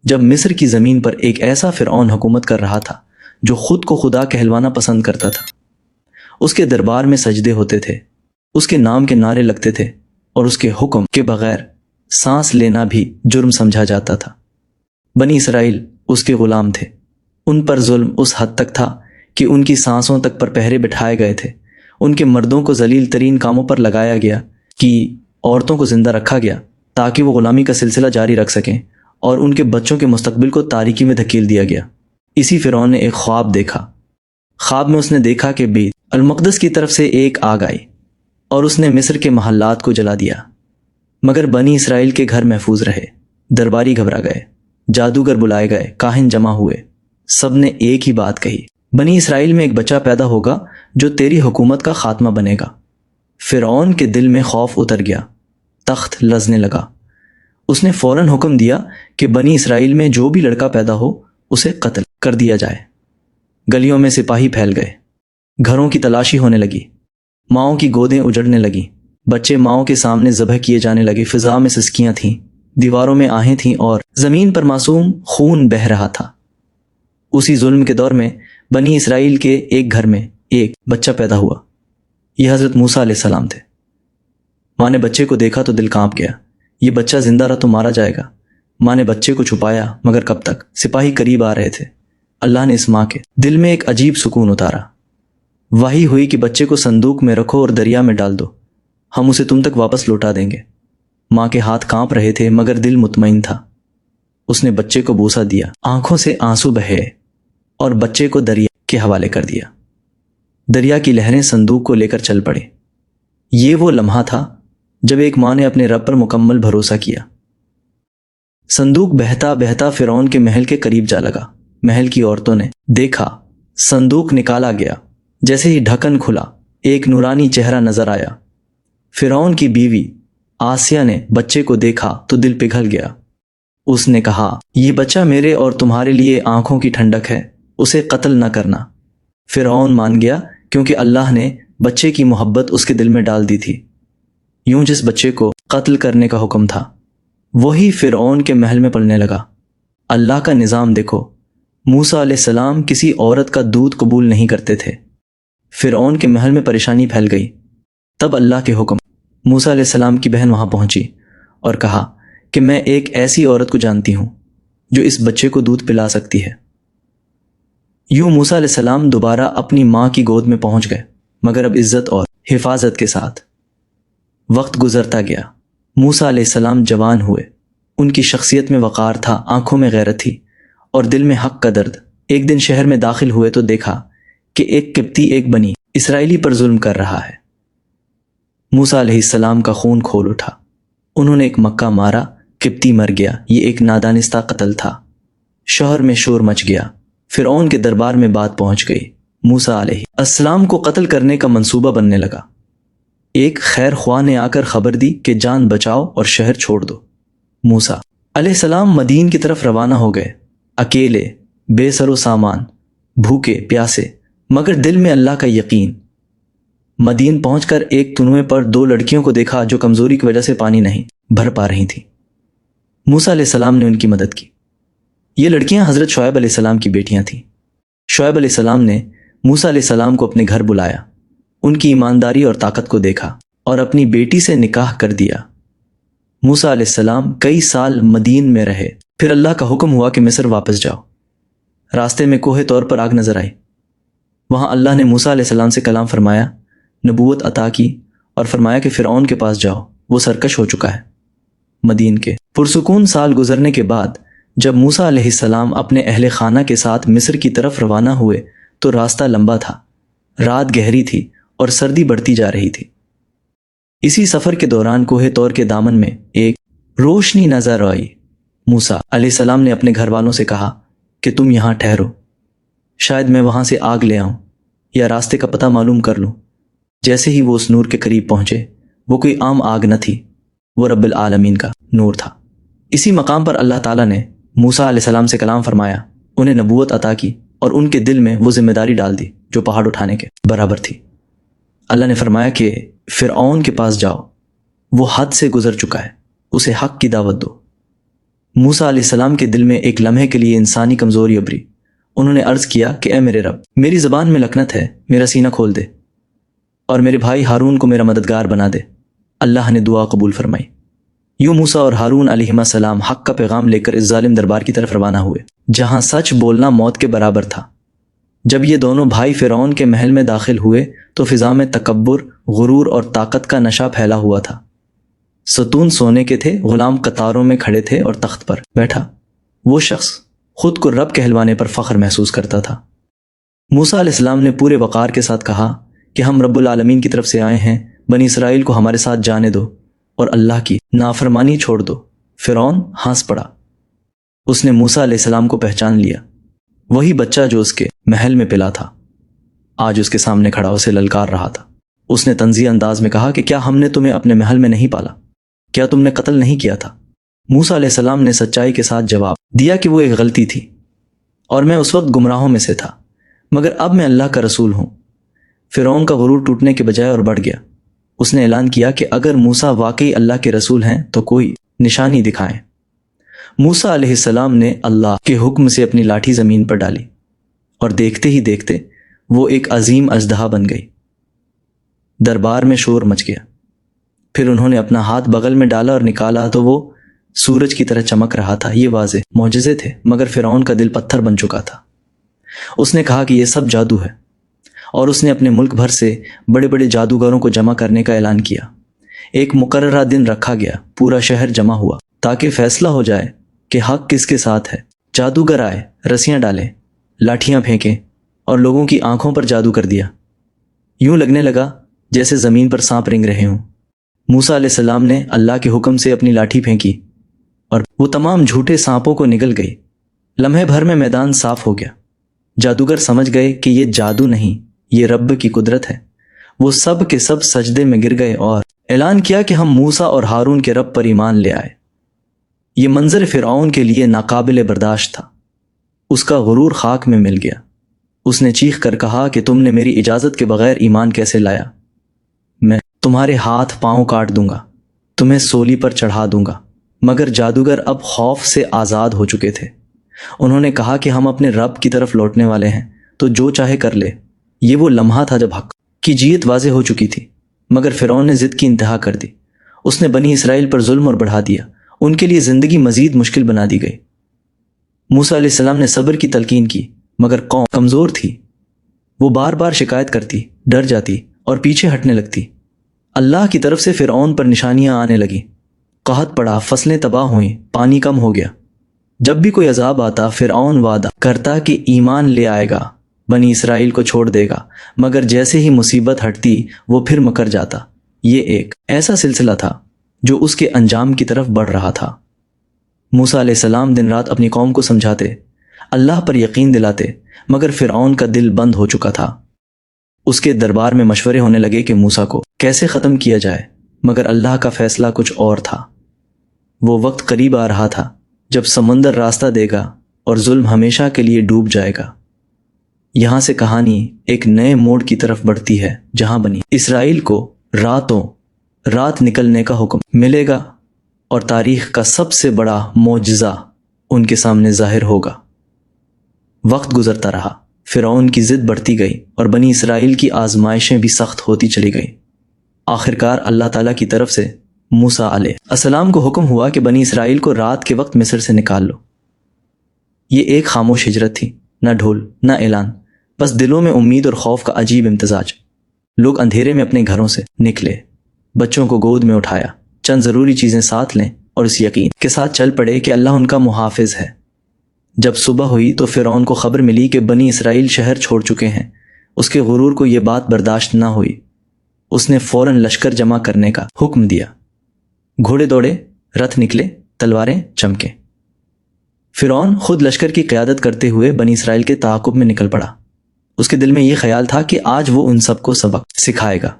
جب مصر کی زمین پر ایک ایسا فرعون حکومت کر رہا تھا جو خود کو خدا کہلوانا پسند کرتا تھا۔ اس کے دربار میں سجدے ہوتے تھے، اس کے نام کے نعرے لگتے تھے اور اس کے حکم کے بغیر سانس لینا بھی جرم سمجھا جاتا تھا۔ بنی اسرائیل اس کے غلام تھے۔ ان پر ظلم اس حد تک تھا کہ ان کی سانسوں تک پر پہرے بٹھائے گئے تھے، ان کے مردوں کو ذلیل ترین کاموں پر لگایا گیا، کہ عورتوں کو زندہ رکھا گیا تاکہ وہ غلامی کا سلسلہ جاری رکھ سکیں، اور ان کے بچوں کے مستقبل کو تاریکی میں دھکیل دیا گیا۔ اسی فرعون نے ایک خواب دیکھا۔ خواب میں اس نے دیکھا کہ بیت المقدس کی طرف سے ایک آگ آئی اور اس نے مصر کے محلات کو جلا دیا، مگر بنی اسرائیل کے گھر محفوظ رہے۔ درباری گھبرا گئے، جادوگر بلائے گئے، کاہن جمع ہوئے، سب نے ایک ہی بات کہی، بنی اسرائیل میں ایک بچہ پیدا ہوگا جو تیری حکومت کا خاتمہ بنے گا۔ فرعون کے دل میں خوف اتر گیا، تخت لرزنے لگا۔ اس نے فوراً حکم دیا کہ بنی اسرائیل میں جو بھی لڑکا پیدا ہو اسے قتل کر دیا جائے۔ گلیوں میں سپاہی پھیل گئے، گھروں کی تلاشی ہونے لگی، ماؤں کی گودیں اجڑنے لگیں، بچے ماؤں کے سامنے ذبح کیے جانے لگے۔ فضا میں سسکیاں تھیں، دیواروں میں آہیں تھیں اور زمین پر معصوم خون بہہ رہا تھا۔ اسی ظلم کے دور میں بنی اسرائیل کے ایک گھر میں ایک بچہ پیدا ہوا۔ یہ حضرت موسیٰ علیہ السلام تھے۔ ماں نے بچے کو دیکھا تو دل کانپ گیا، یہ بچہ زندہ رہا تو مارا جائے گا۔ ماں نے بچے کو چھپایا، مگر کب تک؟ سپاہی قریب آ رہے تھے۔ اللہ نے اس ماں کے دل میں ایک عجیب سکون اتارا۔ وحی ہوئی کہ بچے کو صندوق میں رکھو اور دریا میں ڈال دو، ہم اسے تم تک واپس لوٹا دیں گے۔ ماں کے ہاتھ کانپ رہے تھے مگر دل مطمئن تھا۔ اس نے بچے کو بوسہ دیا، آنکھوں سے آنسو بہے اور بچے کو دریا کے حوالے کر دیا۔ دریا کی لہریں صندوق کو لے کر چل پڑے۔ یہ وہ لمحہ تھا جب ایک ماں نے اپنے رب پر مکمل بھروسہ کیا۔ صندوق بہتا بہتا فرعون کے محل کے قریب جا لگا۔ محل کی عورتوں نے دیکھا، صندوق نکالا گیا۔ جیسے ہی ڈھکن کھلا، ایک نورانی چہرہ نظر آیا۔ فرعون کی بیوی آسیہ نے بچے کو دیکھا تو دل پگھل گیا۔ اس نے کہا، یہ بچہ میرے اور تمہارے لیے آنکھوں کی ٹھنڈک ہے، اسے قتل نہ کرنا۔ فرعون مان گیا کیونکہ اللہ نے بچے کی محبت اس کے دل میں ڈال دی تھی۔ یوں جس بچے کو قتل کرنے کا حکم تھا وہی فرعون کے محل میں پلنے لگا۔ اللہ کا نظام دیکھو، موسیٰ علیہ السلام کسی عورت کا دودھ قبول نہیں کرتے تھے۔ فرعون کے محل میں پریشانی پھیل گئی۔ تب اللہ کے حکم موسیٰ علیہ السلام کی بہن وہاں پہنچی اور کہا کہ میں ایک ایسی عورت کو جانتی ہوں جو اس بچے کو دودھ پلا سکتی ہے۔ یوں موسیٰ علیہ السلام دوبارہ اپنی ماں کی گود میں پہنچ گئے، مگر اب عزت اور حفاظت کے ساتھ۔ وقت گزرتا گیا، موسیٰ علیہ السلام جوان ہوئے۔ ان کی شخصیت میں وقار تھا، آنکھوں میں غیرت تھی اور دل میں حق کا درد۔ ایک دن شہر میں داخل ہوئے تو دیکھا کہ ایک قبطی ایک بنی اسرائیلی پر ظلم کر رہا ہے۔ موسیٰ علیہ السلام کا خون کھول اٹھا۔ انہوں نے ایک مکہ مارا، قبطی مر گیا۔ یہ ایک نادانستہ قتل تھا۔ شہر میں شور مچ گیا، فرعون کے دربار میں بات پہنچ گئی۔ موسیٰ علیہ السلام کو قتل کرنے کا منصوبہ بننے لگا۔ ایک خیر خواہ نے آ کر خبر دی کہ جان بچاؤ اور شہر چھوڑ دو۔ موسیٰ علیہ السلام مدین کی طرف روانہ ہو گئے، اکیلے، بے سر و سامان، بھوکے پیاسے، مگر دل میں اللہ کا یقین۔ مدین پہنچ کر ایک تنوے پر دو لڑکیوں کو دیکھا جو کمزوری کی وجہ سے پانی نہیں بھر پا رہی تھیں۔ موسیٰ علیہ السلام نے ان کی مدد کی۔ یہ لڑکیاں حضرت شعیب علیہ السلام کی بیٹیاں تھیں۔ شعیب علیہ السلام نے موسیٰ علیہ السلام کو اپنے گھر بلایا، ان کی ایمانداری اور طاقت کو دیکھا اور اپنی بیٹی سے نکاح کر دیا۔ موسیٰ علیہ السلام کئی سال مدین میں رہے، پھر اللہ کا حکم ہوا کہ مصر واپس جاؤ۔ راستے میں کوہ طور پر آگ نظر آئی۔ وہاں اللہ نے موسیٰ علیہ السلام سے کلام فرمایا، نبوت عطا کی اور فرمایا کہ فرعون کے پاس جاؤ، وہ سرکش ہو چکا ہے۔ مدین کے پرسکون سال گزرنے کے بعد جب موسیٰ علیہ السلام اپنے اہل خانہ کے ساتھ مصر کی طرف روانہ ہوئے تو راستہ لمبا تھا، رات گہری تھی اور سردی بڑھتی جا رہی تھی۔ اسی سفر کے دوران کوہ طور کے دامن میں ایک روشنی نظر آئی۔ موسیٰ علیہ السلام نے اپنے گھر والوں سے کہا کہ تم یہاں ٹھہرو، شاید میں وہاں سے آگ لے آؤں یا راستے کا پتہ معلوم کر لوں۔ جیسے ہی وہ اس نور کے قریب پہنچے، وہ کوئی عام آگ نہ تھی، وہ رب العالمین کا نور تھا۔ اسی مقام پر اللہ تعالیٰ نے موسیٰ علیہ السلام سے کلام فرمایا، انہیں نبوت عطا کی اور ان کے دل میں وہ ذمہ داری ڈال دی جو پہاڑ اٹھانے کے برابر تھی۔ اللہ نے فرمایا کہ فرعون کے پاس جاؤ، وہ حد سے گزر چکا ہے، اسے حق کی دعوت دو۔ موسیٰ علیہ السلام کے دل میں ایک لمحے کے لیے انسانی کمزوری ابھری۔ انہوں نے عرض کیا کہ اے میرے رب، میری زبان میں لکنت ہے، میرا سینہ کھول دے اور میرے بھائی ہارون کو میرا مددگار بنا دے۔ اللہ نے دعا قبول فرمائی۔ یوں موسیٰ اور ہارون علیہ السلام حق کا پیغام لے کر اس ظالم دربار کی طرف روانہ ہوئے، جہاں سچ بولنا موت کے برابر تھا۔ جب یہ دونوں بھائی فرعون کے محل میں داخل ہوئے تو فضا میں تکبر، غرور اور طاقت کا نشہ پھیلا ہوا تھا۔ ستون سونے کے تھے، غلام قطاروں میں کھڑے تھے اور تخت پر بیٹھا وہ شخص خود کو رب کہلوانے پر فخر محسوس کرتا تھا۔ موسیٰ علیہ السلام نے پورے وقار کے ساتھ کہا کہ ہم رب العالمین کی طرف سے آئے ہیں، بنی اسرائیل کو ہمارے ساتھ جانے دو اور اللہ کی نافرمانی چھوڑ دو۔ فرعون ہنس پڑا۔ اس نے موسیٰ علیہ السلام کو پہچان لیا۔ وہی بچہ جو اس کے محل میں پلا تھا آج اس کے سامنے کھڑا اسے للکار رہا تھا۔ اس نے طنزیہ انداز میں کہا کہ کیا ہم نے تمہیں اپنے محل میں نہیں پالا؟ کیا تم نے قتل نہیں کیا تھا؟ موسیٰ علیہ السلام نے سچائی کے ساتھ جواب دیا کہ وہ ایک غلطی تھی اور میں اس وقت گمراہوں میں سے تھا، مگر اب میں اللہ کا رسول ہوں۔ فرعون کا غرور ٹوٹنے کے بجائے اور بڑھ گیا۔ اس نے اعلان کیا کہ اگر موسیٰ واقعی اللہ کے رسول ہیں تو کوئی نشانی دکھائیں۔ موسیٰ علیہ السلام نے اللہ کے حکم سے اپنی لاٹھی زمین پر ڈالی اور دیکھتے ہی دیکھتے وہ ایک عظیم اژدہا بن گئی۔ دربار میں شور مچ گیا۔ پھر انہوں نے اپنا ہاتھ بغل میں ڈالا اور نکالا تو وہ سورج کی طرح چمک رہا تھا۔ یہ واضح معجزے تھے، مگر فرعون کا دل پتھر بن چکا تھا۔ اس نے کہا کہ یہ سب جادو ہے، اور اس نے اپنے ملک بھر سے بڑے بڑے جادوگروں کو جمع کرنے کا اعلان کیا۔ ایک مقررہ دن رکھا گیا، پورا شہر جمع ہوا تاکہ فیصلہ ہو جائے کہ حق کس کے ساتھ ہے۔ جادوگر آئے، رسیاں ڈالیں، لاٹھیاں پھینکیں اور لوگوں کی آنکھوں پر جادو کر دیا۔ یوں لگنے لگا جیسے زمین پر سانپ رنگ رہے ہوں۔ موسیٰ علیہ السلام نے اللہ کے حکم سے اپنی لاٹھی پھینکی اور وہ تمام جھوٹے سانپوں کو نگل گئی۔ لمحے بھر میں میدان صاف ہو گیا۔ جادوگر سمجھ گئے کہ یہ جادو نہیں، یہ رب کی قدرت ہے۔ وہ سب کے سب سجدے میں گر گئے اور اعلان کیا کہ ہم موسیٰ اور ہارون کے رب پر ایمان لے آئے۔ یہ منظر فرعون کے لیے ناقابل برداشت تھا۔ اس کا غرور خاک میں مل گیا۔ اس نے چیخ کر کہا کہ تم نے میری اجازت کے بغیر ایمان کیسے لایا؟ میں تمہارے ہاتھ پاؤں کاٹ دوں گا، تمہیں سولی پر چڑھا دوں گا۔ مگر جادوگر اب خوف سے آزاد ہو چکے تھے۔ انہوں نے کہا کہ ہم اپنے رب کی طرف لوٹنے والے ہیں، تو جو چاہے کر لے۔ یہ وہ لمحہ تھا جب حق کی جیت واضح ہو چکی تھی، مگر فرعون نے ضد کی انتہا کر دی۔ اس نے بنی اسرائیل پر ظلم اور بڑھا دیا۔ ان کے لیے زندگی مزید مشکل بنا دی گئی۔ موسیٰ علیہ السلام نے صبر کی تلقین کی، مگر قوم کمزور تھی۔ وہ بار بار شکایت کرتی، ڈر جاتی اور پیچھے ہٹنے لگتی۔ اللہ کی طرف سے فرعون پر نشانیاں آنے لگیں۔ قحط پڑا، فصلیں تباہ ہوئیں، پانی کم ہو گیا۔ جب بھی کوئی عذاب آتا، فرعون وعدہ کرتا کہ ایمان لے آئے گا، بنی اسرائیل کو چھوڑ دے گا، مگر جیسے ہی مصیبت ہٹتی وہ پھر مکر جاتا۔ یہ ایک ایسا سلسلہ تھا جو اس کے انجام کی طرف بڑھ رہا تھا۔ موسیٰ علیہ السلام دن رات اپنی قوم کو سمجھاتے، اللہ پر یقین دلاتے، مگر فرعون کا دل بند ہو چکا تھا۔ اس کے دربار میں مشورے ہونے لگے کہ موسیٰ کو کیسے ختم کیا جائے، مگر اللہ کا فیصلہ کچھ اور تھا۔ وہ وقت قریب آ رہا تھا جب سمندر راستہ دے گا اور ظلم ہمیشہ کے لیے ڈوب جائے گا۔ یہاں سے کہانی ایک نئے موڑ کی طرف بڑھتی ہے، جہاں بنی اسرائیل کو راتوں رات نکلنے کا حکم ملے گا اور تاریخ کا سب سے بڑا معجزہ ان کے سامنے ظاہر ہوگا۔ وقت گزرتا رہا، فرعون کی ضد بڑھتی گئی اور بنی اسرائیل کی آزمائشیں بھی سخت ہوتی چلی گئیں۔ آخرکار اللہ تعالیٰ کی طرف سے موسیٰ علیہ السلام کو حکم ہوا کہ بنی اسرائیل کو رات کے وقت مصر سے نکال لو۔ یہ ایک خاموش ہجرت تھی، نہ ڈھول نہ اعلان، بس دلوں میں امید اور خوف کا عجیب امتزاج۔ لوگ اندھیرے میں اپنے گھروں سے نکلے، بچوں کو گود میں اٹھایا، چند ضروری چیزیں ساتھ لیں اور اس یقین کے ساتھ چل پڑے کہ اللہ ان کا محافظ ہے۔ جب صبح ہوئی تو فرعون کو خبر ملی کہ بنی اسرائیل شہر چھوڑ چکے ہیں۔ اس کے غرور کو یہ بات برداشت نہ ہوئی۔ اس نے فوراً لشکر جمع کرنے کا حکم دیا۔ گھوڑے دوڑے، رتھ نکلے، تلواریں چمکیں۔ فرعون خود لشکر کی قیادت کرتے ہوئے بنی اسرائیل کے تعاقب میں نکل پڑا۔ اس کے دل میں یہ خیال تھا کہ آج وہ ان سب کو سبق سکھائے گا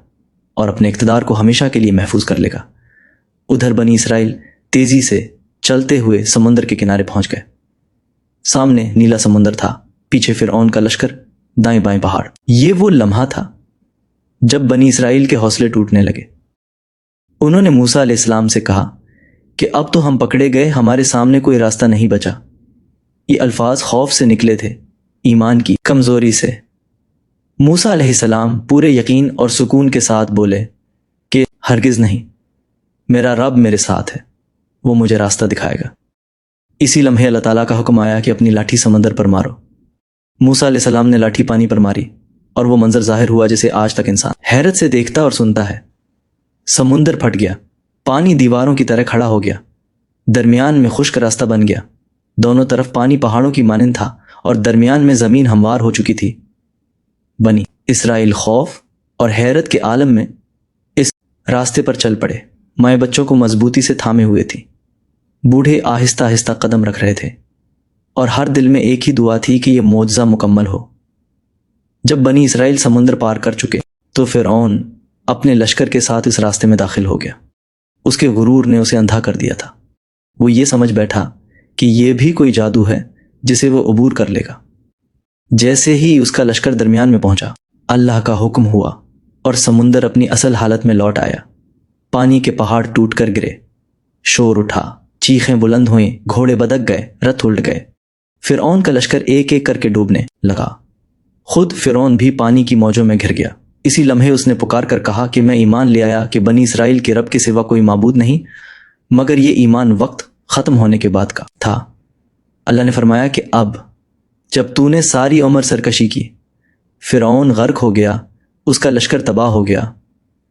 اور اپنے اقتدار کو ہمیشہ کے لیے محفوظ کر لے گا۔ ادھر بنی اسرائیل تیزی سے چلتے ہوئے سمندر کے کنارے پہنچ گئے۔ سامنے نیلا سمندر تھا، پیچھے فرعون کا لشکر، دائیں بائیں پہاڑ۔ یہ وہ لمحہ تھا جب بنی اسرائیل کے حوصلے ٹوٹنے لگے۔ انہوں نے موسیٰ علیہ السلام سے کہا کہ اب تو ہم پکڑے گئے، ہمارے سامنے کوئی راستہ نہیں بچا۔ یہ الفاظ خوف سے نکلے تھے، ایمان کی کمزوری سے۔ موسیٰ علیہ السلام پورے یقین اور سکون کے ساتھ بولے کہ ہرگز نہیں، میرا رب میرے ساتھ ہے، وہ مجھے راستہ دکھائے گا۔ اسی لمحے اللہ تعالیٰ کا حکم آیا کہ اپنی لاٹھی سمندر پر مارو۔ موسیٰ علیہ السلام نے لاٹھی پانی پر ماری اور وہ منظر ظاہر ہوا جسے آج تک انسان حیرت سے دیکھتا اور سنتا ہے۔ سمندر پھٹ گیا، پانی دیواروں کی طرح کھڑا ہو گیا، درمیان میں خشک راستہ بن گیا۔ دونوں طرف پانی پہاڑوں کی مانند تھا اور درمیان میں زمین ہموار ہو چکی تھی۔ بنی اسرائیل خوف اور حیرت کے عالم میں اس راستے پر چل پڑے۔ مائیں بچوں کو مضبوطی سے تھامے ہوئے تھی، بوڑھے آہستہ آہستہ قدم رکھ رہے تھے، اور ہر دل میں ایک ہی دعا تھی کہ یہ معجزہ مکمل ہو۔ جب بنی اسرائیل سمندر پار کر چکے تو فرعون اپنے لشکر کے ساتھ اس راستے میں داخل ہو گیا۔ اس کے غرور نے اسے اندھا کر دیا تھا۔ وہ یہ سمجھ بیٹھا کہ یہ بھی کوئی جادو ہے جسے وہ عبور کر لے گا۔ جیسے ہی اس کا لشکر درمیان میں پہنچا، اللہ کا حکم ہوا اور سمندر اپنی اصل حالت میں لوٹ آیا۔ پانی کے پہاڑ ٹوٹ کر گرے، شور اٹھا، چیخیں بلند ہوئیں، گھوڑے بدک گئے، رتھ الٹ گئے۔ فرعون کا لشکر ایک ایک کر کے ڈوبنے لگا۔ خود فرعون بھی پانی کی موجوں میں گھر گیا۔ اسی لمحے اس نے پکار کر کہا کہ میں ایمان لے آیا کہ بنی اسرائیل کے رب کے سوا کوئی معبود نہیں، مگر یہ ایمان وقت ختم ہونے کے بعد کا تھا۔ اللہ نے فرمایا کہ اب جب تو نے ساری عمر سرکشی کی، فرعون غرق ہو گیا، اس کا لشکر تباہ ہو گیا،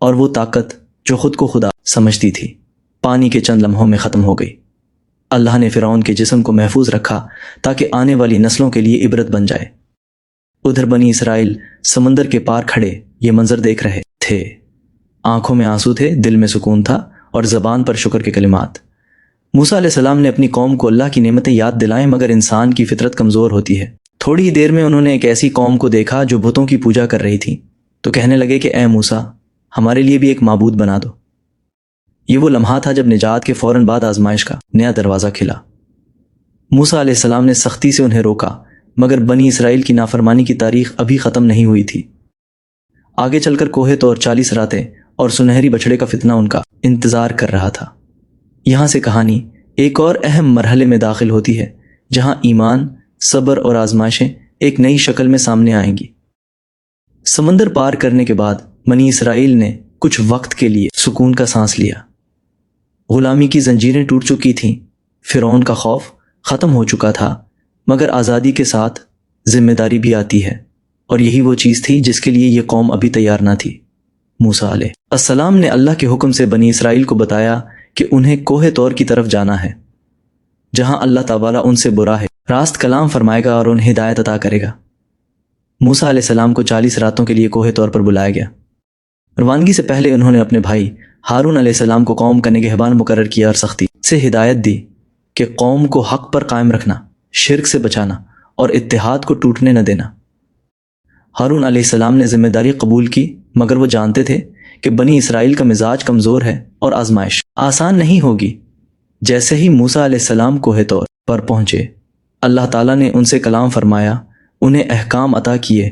اور وہ طاقت جو خود کو خدا سمجھتی تھی پانی کے چند لمحوں میں ختم ہو گئی۔ اللہ نے فرعون کے جسم کو محفوظ رکھا تاکہ آنے والی نسلوں کے لیے عبرت بن جائے۔ ادھر بنی اسرائیل سمندر کے پار کھڑے یہ منظر دیکھ رہے تھے۔ آنکھوں میں آنسو تھے، دل میں سکون تھا، اور زبان پر شکر کے کلمات۔ موسیٰ علیہ السلام نے اپنی قوم کو اللہ کی نعمتیں یاد دلائیں، مگر انسان کی فطرت کمزور ہوتی ہے۔ تھوڑی ہی دیر میں انہوں نے ایک ایسی قوم کو دیکھا جو بتوں کی پوجا کر رہی تھی، تو کہنے لگے کہ اے موسیٰ، ہمارے لیے بھی ایک معبود بنا دو۔ یہ وہ لمحہ تھا جب نجات کے فوراً بعد آزمائش کا نیا دروازہ کھلا۔ موسیٰ علیہ السلام نے سختی سے انہیں روکا، مگر بنی اسرائیل کی نافرمانی کی تاریخ ابھی ختم نہیں ہوئی تھی۔ آگے چل کر کوہ طور 40 راتیں اور سنہری بچھڑے کا فتنہ ان کا انتظار کر رہا تھا۔ یہاں سے کہانی ایک اور اہم مرحلے میں داخل ہوتی ہے، جہاں ایمان، صبر اور آزمائشیں ایک نئی شکل میں سامنے آئیں گی۔ سمندر پار کرنے کے بعد بنی اسرائیل نے کچھ وقت کے لیے سکون کا سانس لیا۔ غلامی کی زنجیریں ٹوٹ چکی تھیں، فرعون کا خوف ختم ہو چکا تھا، مگر آزادی کے ساتھ ذمہ داری بھی آتی ہے، اور یہی وہ چیز تھی جس کے لیے یہ قوم ابھی تیار نہ تھی۔ موسیٰ علیہ السلام نے اللہ کے حکم سے بنی اسرائیل کو بتایا کہ انہیں کوہ طور کی طرف جانا ہے، جہاں اللہ تعالیٰ ان سے برا ہے راست کلام فرمائے گا اور انہیں ہدایت عطا کرے گا۔ موسیٰ علیہ السلام کو 40 راتوں کے لیے کوہ طور پر بلایا گیا۔ روانگی سے پہلے انہوں نے اپنے بھائی ہارون علیہ السلام کو قوم کا نگہبان مقرر کیا اور سختی سے ہدایت دی کہ قوم کو حق پر قائم رکھنا، شرک سے بچانا اور اتحاد کو ٹوٹنے نہ دینا۔ ہارون علیہ السلام نے ذمہ داری قبول کی، مگر وہ جانتے تھے کہ بنی اسرائیل کا مزاج کمزور ہے اور آزمائش آسان نہیں ہوگی۔ جیسے ہی موسیٰ علیہ السلام کوہ طور پر پہنچے، اللہ تعالیٰ نے ان سے کلام فرمایا، انہیں احکام عطا کیے،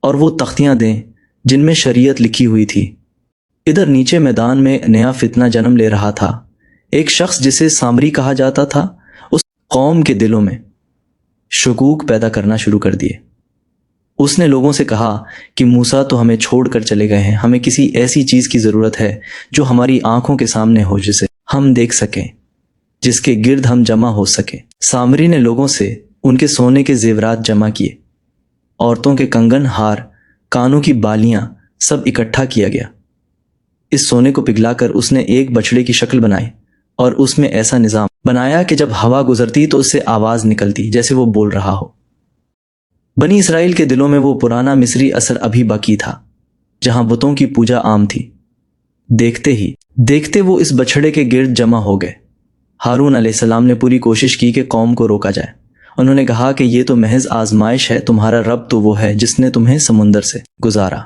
اور وہ تختیاں دیں جن میں شریعت لکھی ہوئی تھی۔ ادھر نیچے میدان میں نیا فتنہ جنم لے رہا تھا۔ ایک شخص جسے سامری کہا جاتا تھا، اس قوم کے دلوں میں شکوک پیدا کرنا شروع کر دیے۔ اس نے لوگوں سے کہا کہ موسیٰ تو ہمیں چھوڑ کر چلے گئے ہیں، ہمیں کسی ایسی چیز کی ضرورت ہے جو ہماری آنکھوں کے سامنے ہو، جسے ہم دیکھ سکیں، جس کے گرد ہم جمع ہو سکیں۔ سامری نے لوگوں سے ان کے سونے کے زیورات جمع کیے، عورتوں کے کنگن، ہار، کانوں کی بالیاں، سب اکٹھا کیا گیا۔ اس سونے کو پگھلا کر اس نے ایک بچڑے کی شکل بنائی اور اس میں ایسا نظام بنایا کہ جب ہوا گزرتی تو اس سے آواز نکلتی جیسے وہ بول رہا ہو۔ بنی اسرائیل کے دلوں میں وہ پرانا مصری اثر ابھی باقی تھا، جہاں بتوں کی پوجا عام تھی۔ دیکھتے ہی دیکھتے وہ اس بچھڑے کے گرد جمع ہو گئے۔ ہارون علیہ السلام نے پوری کوشش کی کہ قوم کو روکا جائے۔ انہوں نے کہا کہ یہ تو محض آزمائش ہے، تمہارا رب تو وہ ہے جس نے تمہیں سمندر سے گزارا۔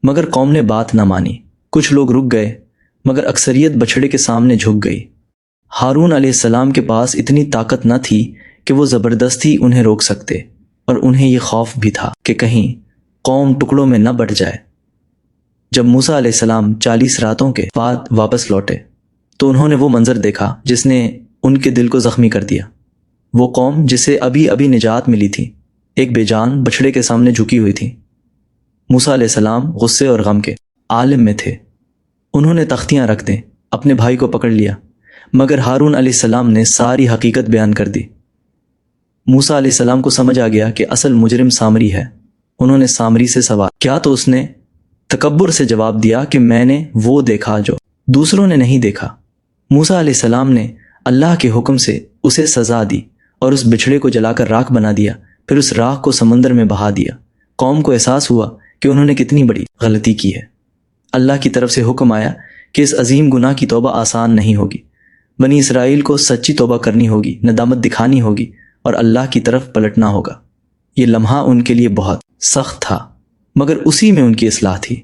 مگر قوم نے بات نہ مانی۔ کچھ لوگ رک گئے، مگر اکثریت بچھڑے کے سامنے جھک گئی۔ ہارون علیہ السلام کے پاس اتنی طاقت نہ تھی کہ وہ زبردستی انہیں روک سکتے، اور انہیں یہ خوف بھی تھا کہ کہیں قوم ٹکڑوں میں نہ بٹ جائے۔ جب موسیٰ علیہ السلام 40 راتوں کے بعد واپس لوٹے تو انہوں نے وہ منظر دیکھا جس نے ان کے دل کو زخمی کر دیا۔ وہ قوم جسے ابھی ابھی نجات ملی تھی ایک بے جان بچھڑے کے سامنے جھکی ہوئی تھی۔ موسیٰ علیہ السلام غصے اور غم کے عالم میں تھے۔ انہوں نے تختیاں رکھ دیں اپنے بھائی کو پکڑ لیا، مگر ہارون علیہ السلام نے ساری حقیقت بیان کر دی۔ موسیٰ علیہ السلام کو سمجھ آ گیا کہ اصل مجرم سامری ہے۔ انہوں نے سامری سے سوال کیا تو اس نے تکبر سے جواب دیا کہ میں نے وہ دیکھا جو دوسروں نے نہیں دیکھا۔ موسیٰ علیہ السلام نے اللہ کے حکم سے اسے سزا دی اور اس بچھڑے کو جلا کر راکھ بنا دیا، پھر اس راکھ کو سمندر میں بہا دیا۔ قوم کو احساس ہوا کہ انہوں نے کتنی بڑی غلطی کی ہے۔ اللہ کی طرف سے حکم آیا کہ اس عظیم گناہ کی توبہ آسان نہیں ہوگی۔ بنی اسرائیل کو سچی توبہ کرنی ہوگی، ندامت دکھانی ہوگی اور اللہ کی طرف پلٹنا ہوگا۔ یہ لمحہ ان کے لیے بہت سخت تھا، مگر اسی میں ان کی اصلاح تھی۔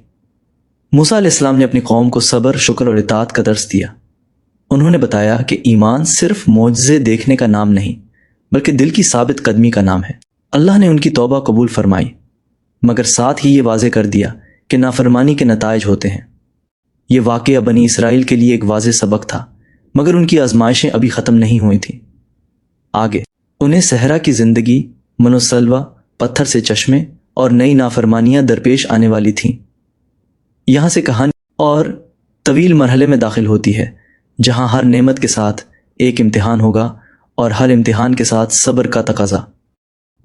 موسیٰ علیہ السلام نے اپنی قوم کو صبر، شکر اور اطاعت کا درس دیا۔ انہوں نے بتایا کہ ایمان صرف معجزے دیکھنے کا نام نہیں، بلکہ دل کی ثابت قدمی کا نام ہے۔ اللہ نے ان کی توبہ قبول فرمائی، مگر ساتھ ہی یہ واضح کر دیا کہ نافرمانی کے نتائج ہوتے ہیں۔ یہ واقعہ بنی اسرائیل کے لیے ایک واضح سبق تھا، مگر ان کی آزمائشیں ابھی ختم نہیں ہوئی تھیں۔ آگے انہیں صحرا کی زندگی، من و سلوہ، پتھر سے چشمے اور نئی نافرمانیاں درپیش آنے والی تھیں۔ یہاں سے کہانی اور طویل مرحلے میں داخل ہوتی ہے، جہاں ہر نعمت کے ساتھ ایک امتحان ہوگا اور ہر امتحان کے ساتھ صبر کا تقاضا۔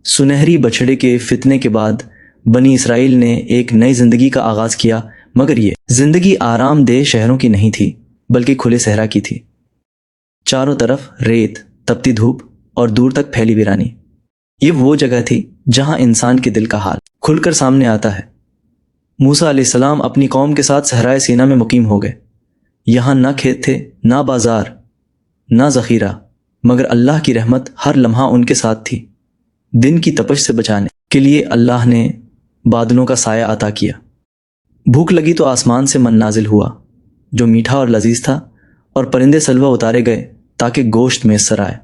سنہری بچھڑے کے فتنے کے بعد بنی اسرائیل نے ایک نئی زندگی کا آغاز کیا، مگر یہ زندگی آرام دہ شہروں کی نہیں تھی بلکہ کھلے صحرا کی تھی۔ چاروں طرف ریت، تپتی دھوپ اور دور تک پھیلی ویرانی۔ یہ وہ جگہ تھی جہاں انسان کے دل کا حال کھل کر سامنے آتا ہے۔ موسیٰ علیہ السلام اپنی قوم کے ساتھ صحرائے سینا میں مقیم ہو گئے۔ یہاں نہ کھیت تھے، نہ بازار، نہ ذخیرہ، مگر اللہ کی رحمت ہر لمحہ ان کے ساتھ تھی۔ دن کی تپش سے بچانے کے لیے اللہ نے بادلوں کا سایہ عطا کیا۔ بھوک لگی تو آسمان سے من نازل ہوا جو میٹھا اور لذیذ تھا، اور پرندے سلوہ اتارے گئے تاکہ گوشت میسر آئے۔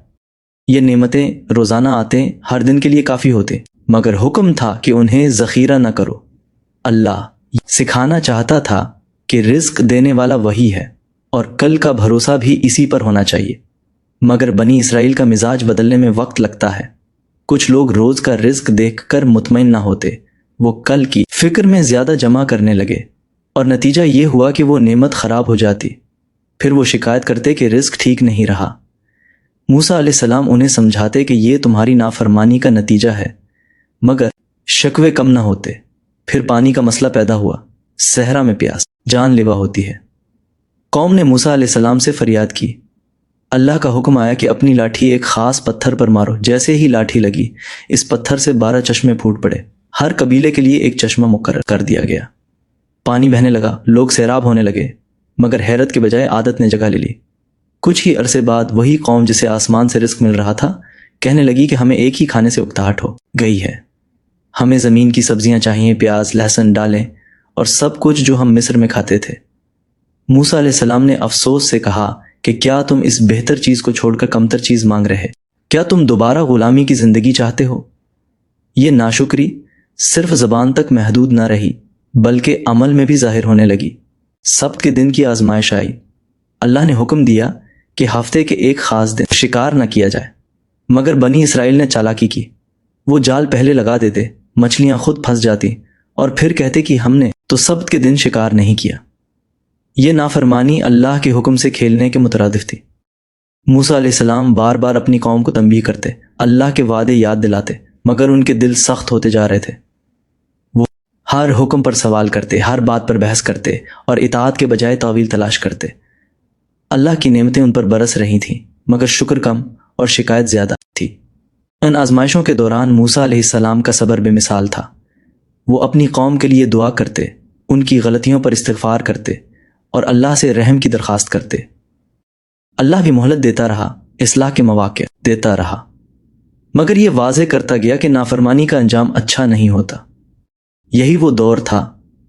یہ نعمتیں روزانہ آتے ہر دن کے لیے کافی ہوتے، مگر حکم تھا کہ انہیں ذخیرہ نہ کرو۔ اللہ سکھانا چاہتا تھا کہ رزق دینے والا وہی ہے اور کل کا بھروسہ بھی اسی پر ہونا چاہیے، مگر بنی اسرائیل کا مزاج بدلنے میں وقت لگتا ہے۔ کچھ لوگ روز کا رزق دیکھ کر مطمئن نہ ہوتے، وہ کل کی فکر میں زیادہ جمع کرنے لگے، اور نتیجہ یہ ہوا کہ وہ نعمت خراب ہو جاتی۔ پھر وہ شکایت کرتے کہ رزق ٹھیک نہیں رہا۔ موسیٰ علیہ السلام انہیں سمجھاتے کہ یہ تمہاری نافرمانی کا نتیجہ ہے، مگر شکوے کم نہ ہوتے۔ پھر پانی کا مسئلہ پیدا ہوا۔ صحرا میں پیاس جان لیوا ہوتی ہے۔ قوم نے موسیٰ علیہ السلام سے فریاد کی۔ اللہ کا حکم آیا کہ اپنی لاٹھی ایک خاص پتھر پر مارو۔ جیسے ہی لاٹھی لگی، اس پتھر سے 12 چشمے پھوٹ پڑے۔ ہر قبیلے کے لیے ایک چشمہ مقرر کر دیا گیا۔ پانی بہنے لگا، لوگ سیراب ہونے لگے، مگر حیرت کے بجائے عادت نے جگہ لے لی۔ کچھ ہی عرصے بعد وہی قوم جسے آسمان سے رزق مل رہا تھا کہنے لگی کہ ہمیں ایک ہی کھانے سے اکتاہٹ ہو گئی ہے۔ ہمیں زمین کی سبزیاں چاہیے، پیاز، لہسن، ڈالیں اور سب کچھ جو ہم مصر میں کھاتے تھے۔ موسیٰ علیہ السلام نے افسوس سے کہا کہ کیا تم اس بہتر چیز کو چھوڑ کر کمتر چیز مانگ رہے؟ کیا تم دوبارہ غلامی کی زندگی چاہتے ہو؟ یہ ناشکری صرف زبان تک محدود نہ رہی بلکہ عمل میں بھی ظاہر ہونے لگی۔ سبت کے دن کی آزمائش آئی۔ اللہ نے حکم دیا کہ ہفتے کے ایک خاص دن شکار نہ کیا جائے، مگر بنی اسرائیل نے چالاکی کی۔ وہ جال پہلے لگا دیتے، مچھلیاں خود پھنس جاتی اور پھر کہتے کہ ہم نے تو سبت کے دن شکار نہیں کیا۔ یہ نافرمانی اللہ کے حکم سے کھیلنے کے مترادف تھی۔ موسیٰ علیہ السلام بار بار اپنی قوم کو تنبیہ کرتے، اللہ کے وعدے یاد دلاتے، مگر ان کے دل سخت ہوتے جا رہے تھے۔ وہ ہر حکم پر سوال کرتے، ہر بات پر بحث کرتے اور اطاعت کے بجائے تعویل تلاش کرتے۔ اللہ کی نعمتیں ان پر برس رہی تھیں، مگر شکر کم اور شکایت زیادہ تھی۔ ان آزمائشوں کے دوران موسیٰ علیہ السلام کا صبر بے مثال تھا۔ وہ اپنی قوم کے لیے دعا کرتے، ان کی غلطیوں پر استغفار کرتے اور اللہ سے رحم کی درخواست کرتے۔ اللہ بھی مہلت دیتا رہا، اصلاح کے مواقع دیتا رہا، مگر یہ واضح کرتا گیا کہ نافرمانی کا انجام اچھا نہیں ہوتا۔ یہی وہ دور تھا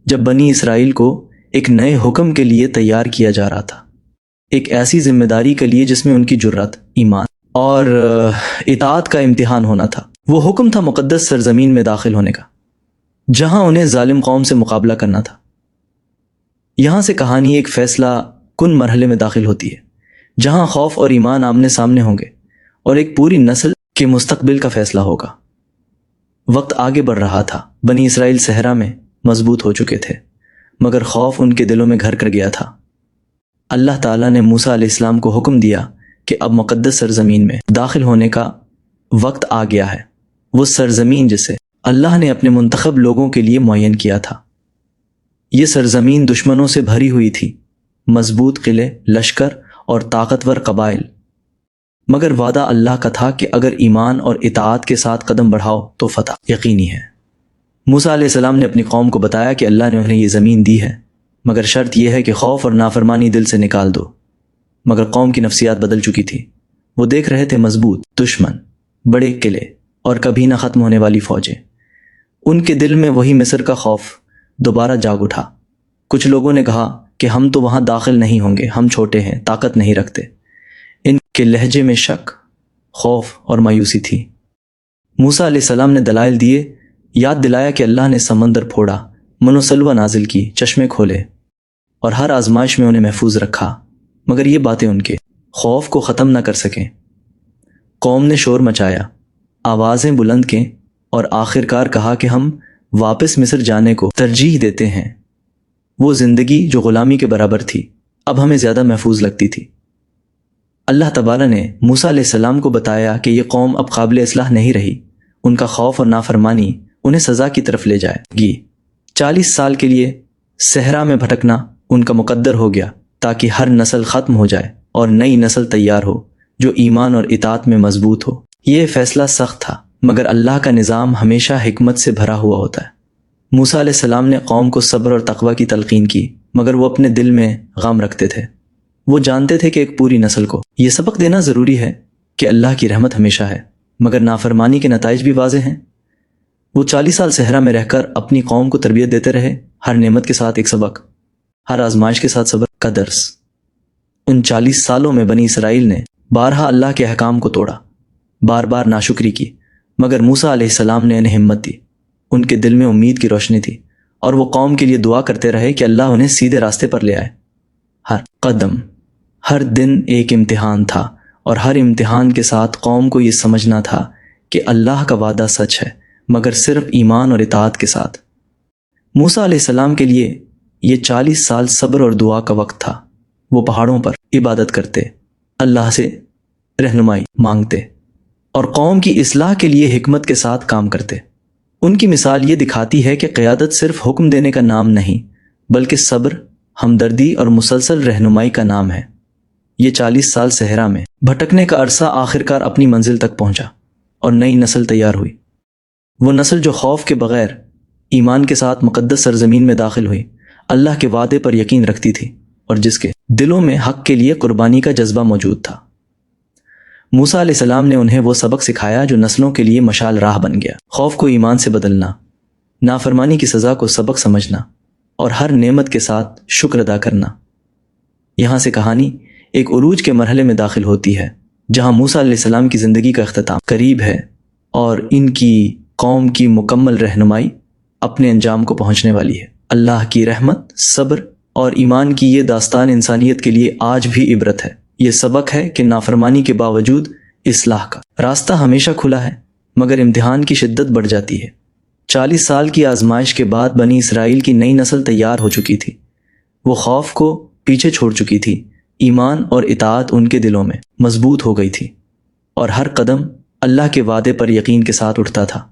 جب بنی اسرائیل کو ایک نئے حکم کے لیے تیار کیا جا رہا تھا، ایک ایسی ذمہ داری کے لیے جس میں ان کی جرات، ایمان اور اطاعت کا امتحان ہونا تھا۔ وہ حکم تھا مقدس سرزمین میں داخل ہونے کا، جہاں انہیں ظالم قوم سے مقابلہ کرنا تھا۔ یہاں سے کہانی ایک فیصلہ کن مرحلے میں داخل ہوتی ہے۔ جہاں خوف اور ایمان آمنے سامنے ہوں گے اور ایک پوری نسل کے مستقبل کا فیصلہ ہوگا۔ وقت آگے بڑھ رہا تھا، بنی اسرائیل صحرا میں مضبوط ہو چکے تھے، مگر خوف ان کے دلوں میں گھر کر گیا تھا۔ اللہ تعالیٰ نے موسیٰ علیہ السلام کو حکم دیا کہ اب مقدس سرزمین میں داخل ہونے کا وقت آ گیا ہے، وہ سرزمین جسے اللہ نے اپنے منتخب لوگوں کے لیے معین کیا تھا۔ یہ سرزمین دشمنوں سے بھری ہوئی تھی، مضبوط قلعے، لشکر اور طاقتور قبائل، مگر وعدہ اللہ کا تھا کہ اگر ایمان اور اطاعت کے ساتھ قدم بڑھاؤ تو فتح یقینی ہے۔ موسیٰ علیہ السلام نے اپنی قوم کو بتایا کہ اللہ نے انہیں یہ زمین دی ہے، مگر شرط یہ ہے کہ خوف اور نافرمانی دل سے نکال دو۔ مگر قوم کی نفسیات بدل چکی تھی، وہ دیکھ رہے تھے مضبوط دشمن، بڑے قلعے اور کبھی نہ ختم ہونے والی فوجیں۔ ان کے دل میں وہی مصر کا خوف دوبارہ جاگ اٹھا۔ کچھ لوگوں نے کہا کہ ہم تو وہاں داخل نہیں ہوں گے، ہم چھوٹے ہیں، طاقت نہیں رکھتے۔ ان کے لہجے میں شک، خوف اور مایوسی تھی۔ موسیٰ علیہ السلام نے دلائل دیے، یاد دلایا کہ اللہ نے سمندر پھوڑا، من و سلوہ نازل کی، چشمے کھولے اور ہر آزمائش میں انہیں محفوظ رکھا، مگر یہ باتیں ان کے خوف کو ختم نہ کر سکیں۔ قوم نے شور مچایا، آوازیں بلند کیں اور آخرکار کہا کہ ہم واپس مصر جانے کو ترجیح دیتے ہیں۔ وہ زندگی جو غلامی کے برابر تھی اب ہمیں زیادہ محفوظ لگتی تھی۔ اللہ تعالیٰ نے موسیٰ علیہ السلام کو بتایا کہ یہ قوم اب قابل اصلاح نہیں رہی، ان کا خوف اور نافرمانی انہیں سزا کی طرف لے جائے گی۔ 40 سال کے لیے صحرا میں بھٹکنا ان کا مقدر ہو گیا تاکہ ہر نسل ختم ہو جائے اور نئی نسل تیار ہو جو ایمان اور اطاعت میں مضبوط ہو۔ یہ فیصلہ سخت تھا، مگر اللہ کا نظام ہمیشہ حکمت سے بھرا ہوا ہوتا ہے۔ موسیٰ علیہ السلام نے قوم کو صبر اور تقوی کی تلقین کی، مگر وہ اپنے دل میں غم رکھتے تھے۔ وہ جانتے تھے کہ ایک پوری نسل کو یہ سبق دینا ضروری ہے کہ اللہ کی رحمت ہمیشہ ہے، مگر نافرمانی کے نتائج بھی واضح ہیں۔ وہ 40 سال صحرا میں رہ کر اپنی قوم کو تربیت دیتے رہے، ہر نعمت کے ساتھ ایک سبق، ہر آزمائش کے ساتھ صبر کا درس۔ ان 40 سالوں میں بنی اسرائیل نے بارہا اللہ کے احکام کو توڑا، بار بار ناشکری کی، مگر موسیٰ علیہ السلام نے انہیں ہمت دی۔ ان کے دل میں امید کی روشنی تھی اور وہ قوم کے لیے دعا کرتے رہے کہ اللہ انہیں سیدھے راستے پر لے آئے۔ ہر قدم، ہر دن ایک امتحان تھا، اور ہر امتحان کے ساتھ قوم کو یہ سمجھنا تھا کہ اللہ کا وعدہ سچ ہے، مگر صرف ایمان اور اطاعت کے ساتھ۔ موسیٰ علیہ السلام کے لیے یہ 40 سال صبر اور دعا کا وقت تھا۔ وہ پہاڑوں پر عبادت کرتے، اللہ سے رہنمائی مانگتے اور قوم کی اصلاح کے لیے حکمت کے ساتھ کام کرتے۔ ان کی مثال یہ دکھاتی ہے کہ قیادت صرف حکم دینے کا نام نہیں، بلکہ صبر، ہمدردی اور مسلسل رہنمائی کا نام ہے۔ یہ 40 سال صحرا میں بھٹکنے کا عرصہ آخرکار اپنی منزل تک پہنچا اور نئی نسل تیار ہوئی۔ وہ نسل جو خوف کے بغیر ایمان کے ساتھ مقدس سرزمین میں داخل ہوئی، اللہ کے وعدے پر یقین رکھتی تھی اور جس کے دلوں میں حق کے لیے قربانی کا جذبہ موجود تھا۔ موسیٰ علیہ السلام نے انہیں وہ سبق سکھایا جو نسلوں کے لیے مشال راہ بن گیا۔ خوف کو ایمان سے بدلنا، نافرمانی کی سزا کو سبق سمجھنا اور ہر نعمت کے ساتھ شکر ادا کرنا۔ یہاں سے کہانی ایک عروج کے مرحلے میں داخل ہوتی ہے جہاں موسیٰ علیہ السلام کی زندگی کا اختتام قریب ہے اور ان کی قوم کی مکمل رہنمائی اپنے انجام کو پہنچنے والی ہے۔ اللہ کی رحمت، صبر اور ایمان کی یہ داستان انسانیت کے لیے آج بھی عبرت ہے۔ یہ سبق ہے کہ نافرمانی کے باوجود اصلاح کا راستہ ہمیشہ کھلا ہے، مگر امتحان کی شدت بڑھ جاتی ہے۔ 40 سال کی آزمائش کے بعد بنی اسرائیل کی نئی نسل تیار ہو چکی تھی۔ وہ خوف کو پیچھے چھوڑ چکی تھی، ایمان اور اطاعت ان کے دلوں میں مضبوط ہو گئی تھی، اور ہر قدم اللہ کے وعدے پر یقین کے ساتھ اٹھتا تھا۔